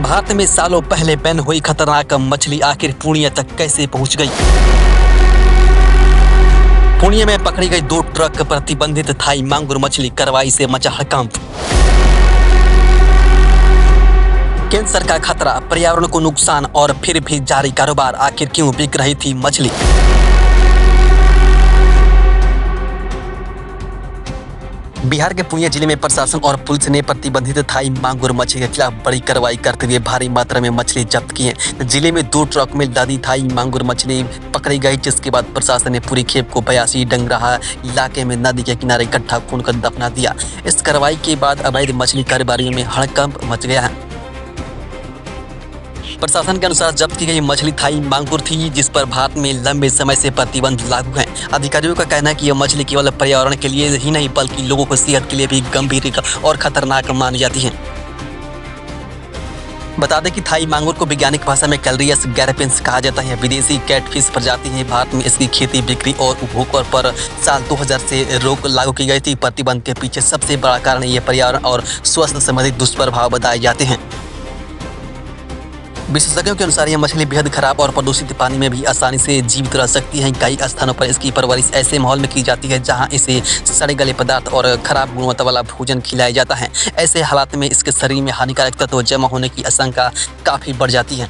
भारत में सालों पहले बैन हुई खतरनाक मछली आखिर पूर्णिया तक कैसे पहुंच गई? पूर्णिया में पकड़ी गई 2 ट्रक प्रतिबंधित थाई मांगुर मछली कार्रवाई से मचा हड़कंप। केंद्र सरकार खतरा, पर्यावरण को नुकसान और फिर भी जारी कारोबार, आखिर क्यों बिक रही थी मछली? बिहार के पूर्णिया जिले में प्रशासन और पुलिस ने प्रतिबंधित थाई मांगुर मछली के खिलाफ बड़ी कार्रवाई करते हुए भारी मात्रा में मछली जब्त की है। जिले में 2 ट्रक में लदी थाई मांगुर मछली पकड़ी गई, जिसके बाद प्रशासन ने पूरी खेप को 82 डंगराहा इलाके में नदी के किनारे इकट्ठा खूनकर दफना दिया। इस कार्रवाई के बाद अवैध मछली कारोबारियों में हड़कंप मच गया है। प्रशासन के अनुसार जब्त की गई मछली थाई मांगुर थी, जिस पर भारत में लंबे समय से प्रतिबंध लागू है। अधिकारियों का कहना है कि यह मछली केवल पर्यावरण के लिए ही नहीं बल्कि लोगों को सेहत के लिए भी गंभीर और खतरनाक मानी जाती है। बता दें कि थाई मांगुर को वैज्ञानिक भाषा में कैलरियस गैरपेंस कहा जाता है। विदेशी कैटफिश प्रजाति है। भारत में इसकी खेती, बिक्री और उपभोग पर साल 2000 से रोक लागू की गई थी। प्रतिबंध के पीछे सबसे बड़ा कारण ये पर्यावरण और स्वास्थ्य संबंधी दुष्प्रभाव बताए जाते हैं। विशेषज्ञों के अनुसार यह मछली बेहद खराब और प्रदूषित पानी में भी आसानी से जीवित रह सकती है। कई स्थानों पर इसकी परवरिश ऐसे माहौल में की जाती है जहां इसे सड़े गले पदार्थ और खराब गुणवत्ता वाला भोजन खिलाया जाता है। ऐसे हालात में इसके शरीर में हानिकारक तत्व जमा होने की आशंका काफी बढ़ जाती है।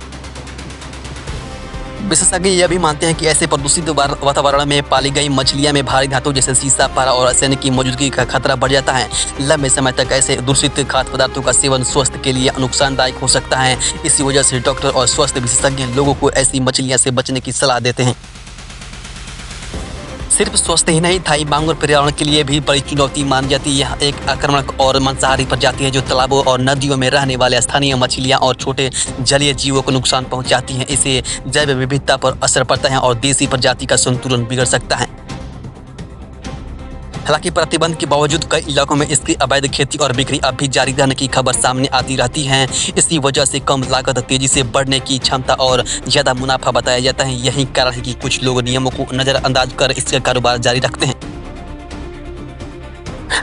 विशेषज्ञ यह भी मानते हैं कि ऐसे प्रदूषित वातावरण में पाली गई मछलियां में भारी धातु जैसे सीसा, पारा और आर्सेनिक की मौजूदगी का खतरा बढ़ जाता है। लंबे समय तक ऐसे दूषित खाद्य पदार्थों का सेवन स्वास्थ्य के लिए नुकसानदायक हो सकता है। इसी वजह से डॉक्टर और स्वास्थ्य विशेषज्ञ लोगों को ऐसी मछलियां से बचने की सलाह देते हैं। सिर्फ स्वास्थ्य ही नहीं, थाई मांगुर पर्यावरण के लिए भी बड़ी चुनौती मानी जाती है। यह एक आक्रामक और मांसाहारी प्रजाति है जो तालाबों और नदियों में रहने वाले स्थानीय मछलियां और छोटे जलीय जीवों को नुकसान पहुंचाती है। इससे जैव विविधता पर असर पड़ता है और देसी प्रजाति का संतुलन बिगड़ सकता है। हालांकि प्रतिबंध के बावजूद कई इलाकों में इसकी अवैध खेती और बिक्री अब भी जारी रहने की खबर सामने आती रहती है। इसी वजह से कम लागत, तेजी से बढ़ने की क्षमता और ज्यादा मुनाफा बताया जाता है। यही कारण है कि कुछ लोग नियमों को नजरअंदाज कर इसका कारोबार जारी रखते हैं।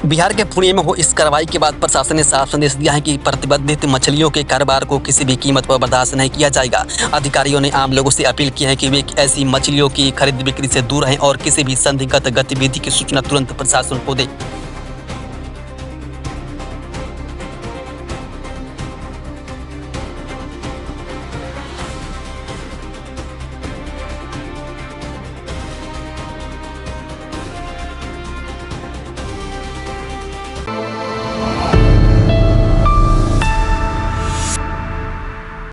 बिहार के पूर्णिया में हो इस कार्रवाई के बाद प्रशासन ने साफ संदेश दिया है कि प्रतिबंधित मछलियों के कारोबार को किसी भी कीमत पर बर्दाश्त नहीं किया जाएगा। अधिकारियों ने आम लोगों से अपील की है कि वे ऐसी मछलियों की खरीद बिक्री से दूर रहें और किसी भी संदिग्ध गतिविधि की सूचना तुरंत प्रशासन को दें।